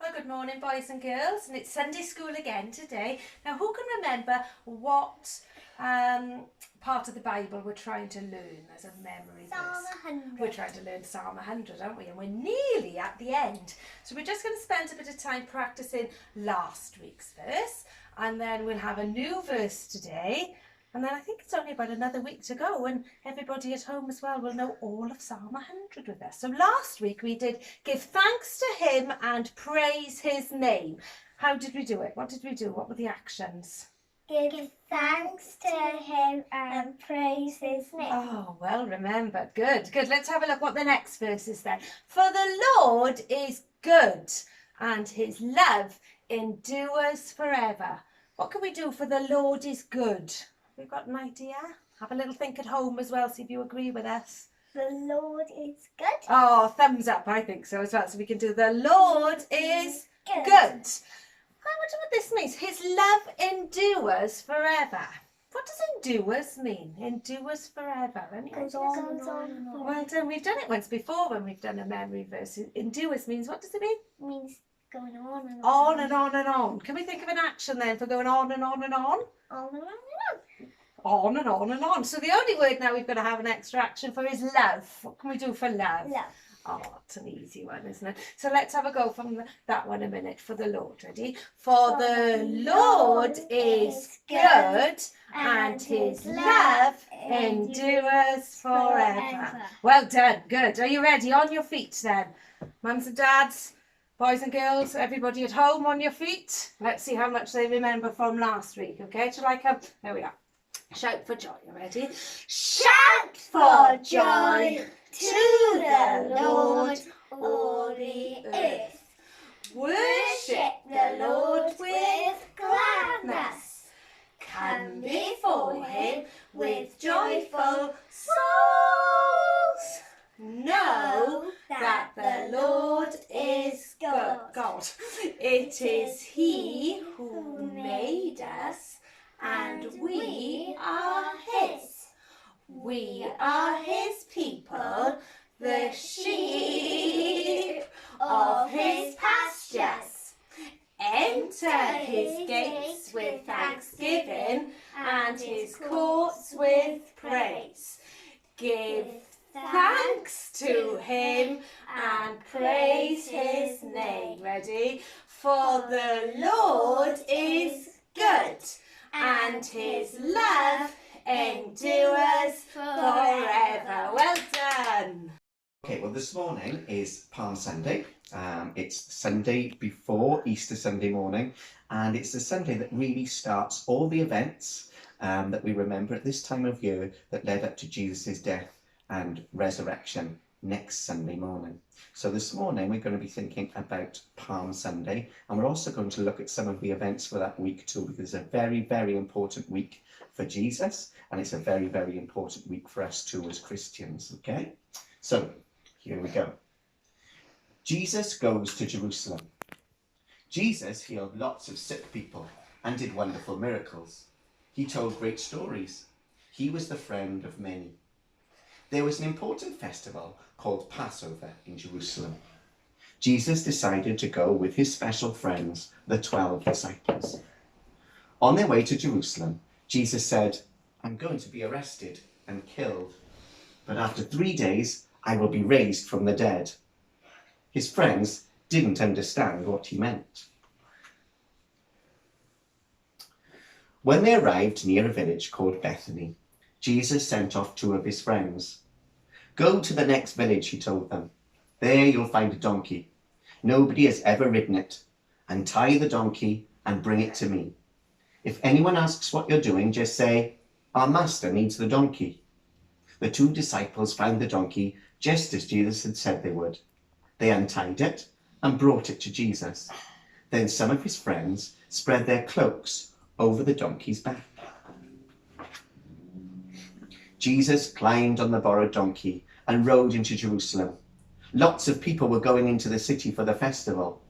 Well, good morning, boys and girls, and it's Sunday school again today. Now, who can remember what part of the Bible we're trying to learn as a memory verse? Psalm 100. We're trying to learn Psalm 100, aren't we? And we're nearly at the end. So we're just going to spend a bit of time practicing last week's verse, and then we'll have a new verse today. And then I think it's only about another week to go, and everybody at home as well will know all of Psalm 100 with us. So last week we did give thanks to him and praise his name. How did we do it? What did we do? What were the actions? Give thanks to him and praise his name. Oh, well remembered. Good, good. Let's have a look what the next verse is then. For the Lord is good, and his love endures forever. What can we do for the Lord is good? We've got an idea? Have a little think at home as well, see if you agree with us. The Lord is good. Oh, thumbs up, I think so as well. So we can do the Lord is good. I wonder what this means. His love endures forever. What does endures mean? Endures forever. Goes on and on and on. Well done. We've done it once before when we've done a memory verse. Endures means, what does it mean? It means going on and On on. and on and on. Can we think of an action then for going on and on and on? On and on and on. On and on and on. So the only word now we've got to have an extra action for is love. What can we do for love? Love. Oh, it's an easy one, isn't it? So let's have a go from that one a minute for the Lord. Ready? For the Lord is good, and his love endures forever. Well done. Good. Are you ready? On your feet then. Mums and dads, boys and girls, everybody at home on your feet. Let's see how much they remember from last week. Okay, shall I come? There we are. Shout for joy. You ready? Shout for joy to the Lord, all the earth. Worship the Lord with gladness. Come before him with joyful souls. Know that the Lord is God. It is he who made us, and we are his. We are his people, the sheep of his pastures. Enter his gates with thanksgiving and his courts with praise. Give thanks to him and praise his name. Ready? For the Lord is good, and his love endures forever. Well done. Okay, well this morning is Palm Sunday. It's Sunday before Easter Sunday morning, and it's the Sunday that really starts all the events that we remember at this time of year that led up to Jesus' death and resurrection next Sunday morning. So this morning we're going to be thinking about Palm Sunday, and we're also going to look at some of the events for that week too, because it's a very, very important week for Jesus, and it's a very, very important week for us too as Christians. Okay, so here we go. Jesus goes to Jerusalem. Jesus healed lots of sick people and did wonderful miracles. He told great stories. He was the friend of many. There was an important festival called Passover in Jerusalem. Jesus decided to go with his special friends, the 12 disciples. On their way to Jerusalem, Jesus said, "I'm going to be arrested and killed, but after 3 days, I will be raised from the dead." His friends didn't understand what he meant. When they arrived near a village called Bethany, Jesus sent off 2 of his friends. "Go to the next village," he told them. "There you'll find a donkey. Nobody has ever ridden it. Untie the donkey and bring it to me. If anyone asks what you're doing, just say, 'Our master needs the donkey.'" The 2 disciples found the donkey just as Jesus had said they would. They untied it and brought it to Jesus. Then some of his friends spread their cloaks over the donkey's back. Jesus climbed on the borrowed donkey and rode into Jerusalem. Lots of people were going into the city for the festival.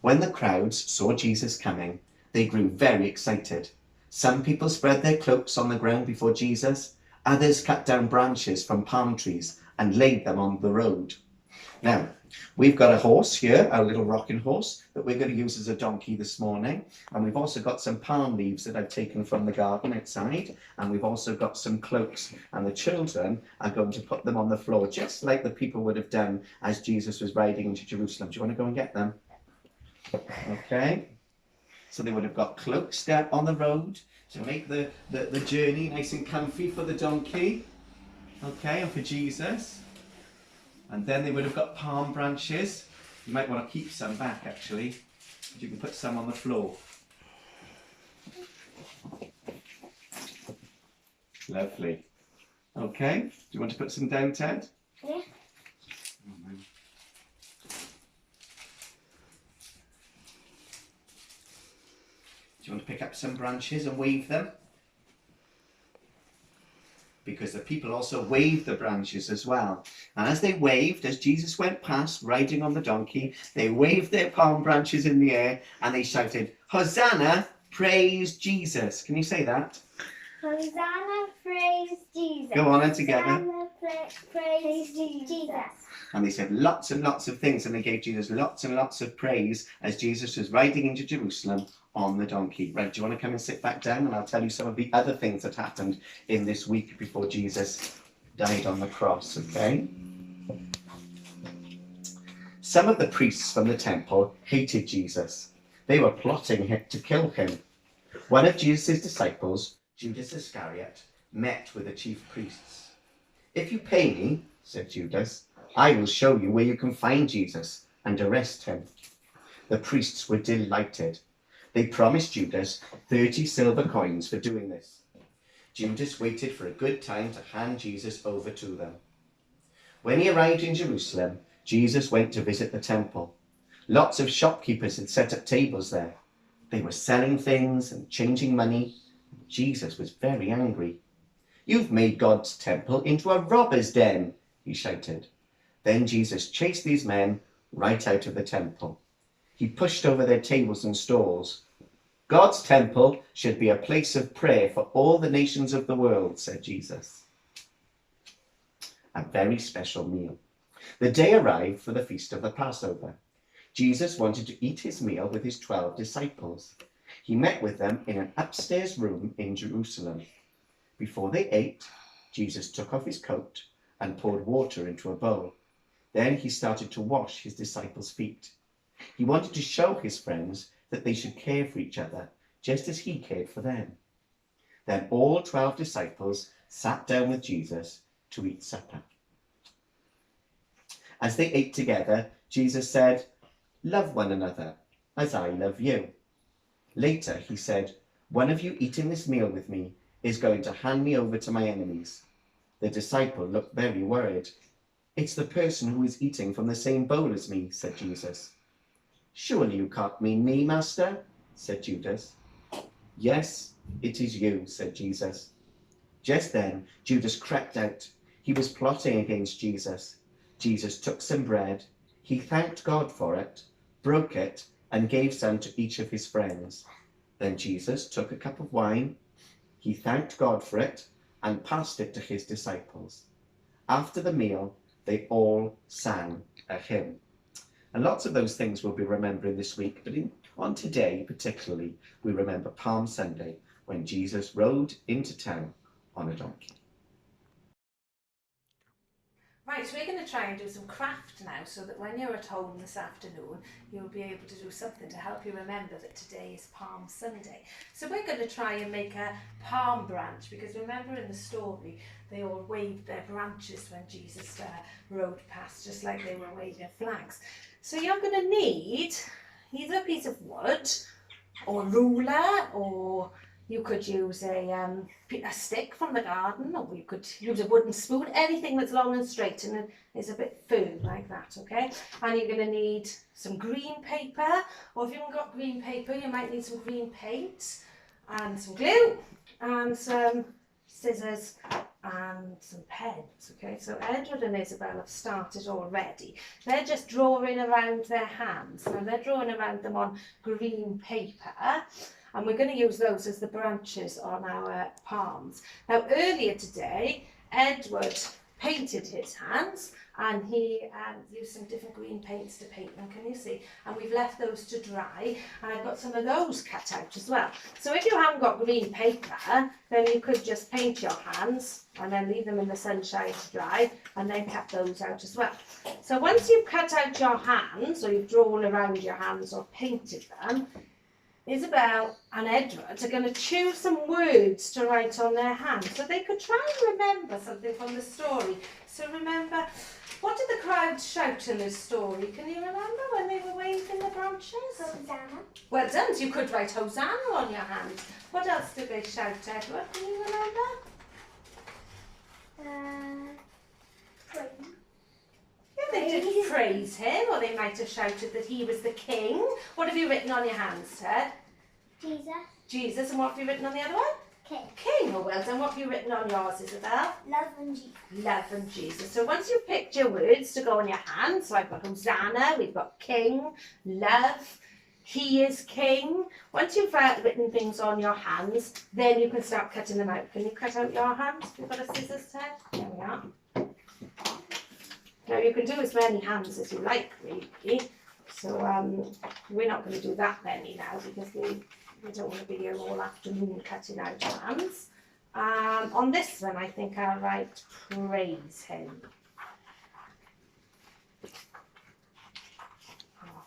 When the crowds saw Jesus coming, they grew very excited. Some people spread their cloaks on the ground before Jesus. Others cut down branches from palm trees and laid them on the road. Now, we've got a horse here, a little rocking horse, that we're going to use as a donkey this morning. And we've also got some palm leaves that I've taken from the garden outside. And we've also got some cloaks. And the children are going to put them on the floor, just like the people would have done as Jesus was riding into Jerusalem. Do you want to go and get them? Okay. So they would have got cloaks down on the road to make the journey nice and comfy for the donkey. Okay, and for Jesus. And then they would have got palm branches. You might want to keep some back, actually. You can put some on the floor. Lovely. Okay, do you want to put some down, Ted? Yeah. Do you want to pick up some branches and wave them? Because the people also waved the branches as well. And as they waved, as Jesus went past riding on the donkey, they waved their palm branches in the air and they shouted, Hosanna, praise Jesus. Can you say that? Hosanna, praise Jesus. Go on and together. Hosanna, praise Jesus. And they said lots and lots of things, and they gave Jesus lots and lots of praise as Jesus was riding into Jerusalem on the donkey. Right, do you want to come and sit back down, and I'll tell you some of the other things that happened in this week before Jesus died on the cross, okay? Some of the priests from the temple hated Jesus. They were plotting to kill him. One of Jesus' disciples, Judas Iscariot, met with the chief priests. If you pay me, said Judas, I will show you where you can find Jesus and arrest him. The priests were delighted. They promised Judas 30 silver coins for doing this. Judas waited for a good time to hand Jesus over to them. When he arrived in Jerusalem, Jesus went to visit the temple. Lots of shopkeepers had set up tables there. They were selling things and changing money. Jesus was very angry. You've made God's temple into a robber's den, he shouted. Then Jesus chased these men right out of the temple. He pushed over their tables and stalls. God's temple should be a place of prayer for all the nations of the world, said Jesus. A very special meal. The day arrived for the feast of the Passover. Jesus wanted to eat his meal with his 12 disciples. He met with them in an upstairs room in Jerusalem. Before they ate, Jesus took off his coat and poured water into a bowl. Then he started to wash his disciples' feet. He wanted to show his friends that they should care for each other, just as he cared for them. Then all 12 disciples sat down with Jesus to eat supper. As they ate together, Jesus said, Love one another, as I love you. Later, he said, One of you eating this meal with me is going to hand me over to my enemies. The disciple looked very worried. It's the person who is eating from the same bowl as me, said Jesus. Surely you can't mean me, Master, said Judas. Yes, it is you, said Jesus. Just then, Judas crept out. He was plotting against Jesus. Jesus took some bread. He thanked God for it, broke it, and gave some to each of his friends. Then Jesus took a cup of wine. He thanked God for it and passed it to his disciples. After the meal, they all sang a hymn. And lots of those things we'll be remembering this week, but on today particularly, we remember Palm Sunday, when Jesus rode into town on a donkey. Right, so we're going to try and do some craft now, so that when you're at home this afternoon, you'll be able to do something to help you remember that today is Palm Sunday. So we're going to try and make a palm branch, because remember in the story, they all waved their branches when Jesus rode past, just like they were waving flags. So you're going to need either a piece of wood, or a ruler, or you could use a stick from the garden, or you could use a wooden spoon, anything that's long and straight and is a bit firm like that, okay? And you're going to need some green paper, or if you haven't got green paper, you might need some green paint, and some glue, and some scissors, and some pens, okay? So Edward and Isabel have started already. They're just drawing around their hands. Now they're drawing around them on green paper, and we're going to use those as the branches on our palms. Now earlier today, Edward painted his hands, and he used some different green paints to paint them, can you see? And we've left those to dry, and I've got some of those cut out as well. So if you haven't got green paper, then you could just paint your hands and then leave them in the sunshine to dry, and then cut those out as well. So once you've cut out your hands, or you've drawn around your hands or painted them, Isabel and Edward are going to choose some words to write on their hands so they could try and remember something from the story. So remember, what did the crowd shout in this story? Can you remember when they were waving the branches? Hosanna. Well done, so you could write Hosanna on your hands. What else did they shout, Edward? Can you remember? Praise. Yeah, they did praise him, or they might have shouted that he was the king. What have you written on your hands, Ted? Jesus. Jesus, and what have you written on the other one? King. King. Oh, well done. What have you written on yours, Isabel? Love and Jesus. Love and Jesus. So once you've picked your words to go on your hands, so I've got Hosanna, we've got King, love, he is king. Once you've written things on your hands, then you can start cutting them out. Can you cut out your hands? You've got a scissors, Ted? There we are. Now you can do as many hands as you like, really. So we're not going to do that many now because we don't want to be here all afternoon cutting out hands. On this one, I think I'll write praise him.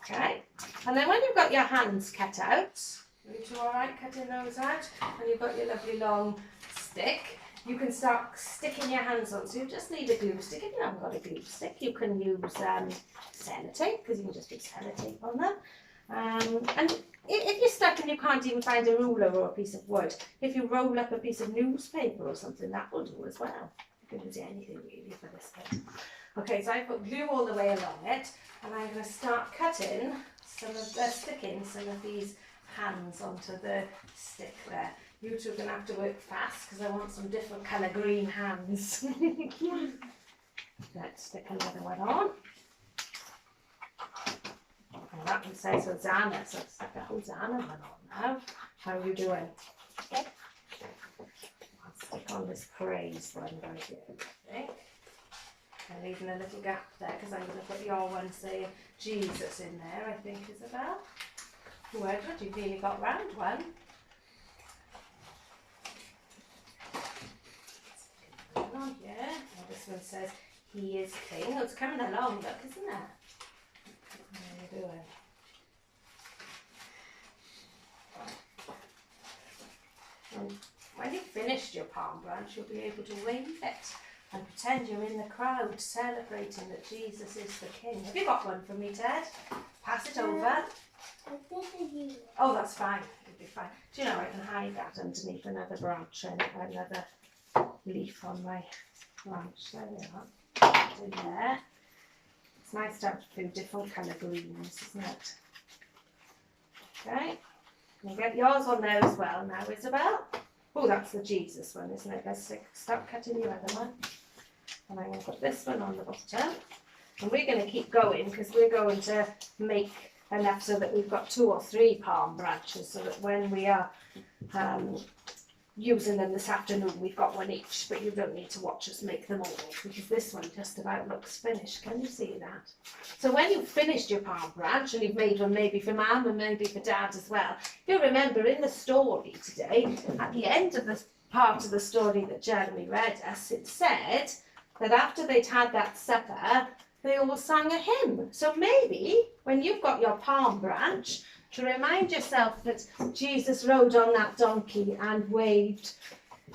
Okay. And then when you've got your hands cut out, you two all right cutting those out, and you've got your lovely long stick, you can start sticking your hands on. So you just need a glue stick. If you haven't got a glue stick, you can use sellotape, because you can just put sellotape on them. And if you're stuck and you can't even find a ruler or a piece of wood, if you roll up a piece of newspaper or something, that will do as well. You can use anything really for this bit. Okay, so I've put glue all the way along it, and I'm going to start cutting sticking some of these hands onto the stick there. You two are going to have to work fast because I want some different colour green hands. Let's stick another one on. And that one says Hosanna, so let's stick a Hosanna one on now. How are you doing? Good. I'll stick on this praise one right here, I think. I'm leaving a little gap there because I'm going to put your one saying Jesus in there, I think, Isabel. Oh, Edward, you've really got round one. On here. Well, this one says he is king. Oh, it's coming along, look, isn't it? How are you doing? And when you've finished your palm branch, you'll be able to wave it and pretend you're in the crowd celebrating that Jesus is the king. Have you got one for me, Ted? Pass it over. This is you. Oh, that's fine. It'll be fine. Do you know, I can hide that underneath another branch and another leaf on my branch. There we are. In there. It's nice to have a few different colour greens, isn't it? Okay. You get yours on there as well now, Isabel. Oh, that's the Jesus one, isn't it? Let's start cutting the other one. And I'm going to put this one on the bottom. And we're going to keep going because we're going to make enough so that we've got 2 or 3 palm branches, so that when we are using them this afternoon, we've got one each, but you don't need to watch us make them all because this one just about looks finished. Can you see that? So when you've finished your palm branch and you've made one maybe for Mum and maybe for Dad as well, you'll remember in the story today, at the end of the part of the story that Jeremy read us, it said that after they'd had that supper, they all sang a hymn. So maybe when you've got your palm branch, to remind yourself that Jesus rode on that donkey and waved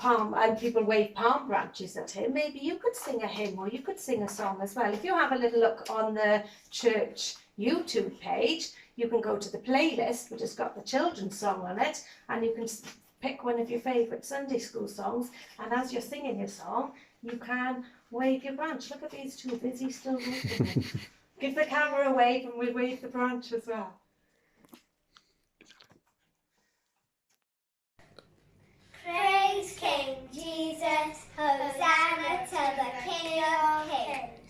and people waved palm branches at him, maybe you could sing a hymn or you could sing a song as well. If you have a little look on the church YouTube page, you can go to the playlist which has got the children's song on it, and you can pick one of your favourite Sunday school songs, and as you're singing your song, you can wave your branch. Look at these two busy still moving. Give the camera a wave and we'll wave the branch as well. Praise King Jesus, Hosanna to the King of Kings.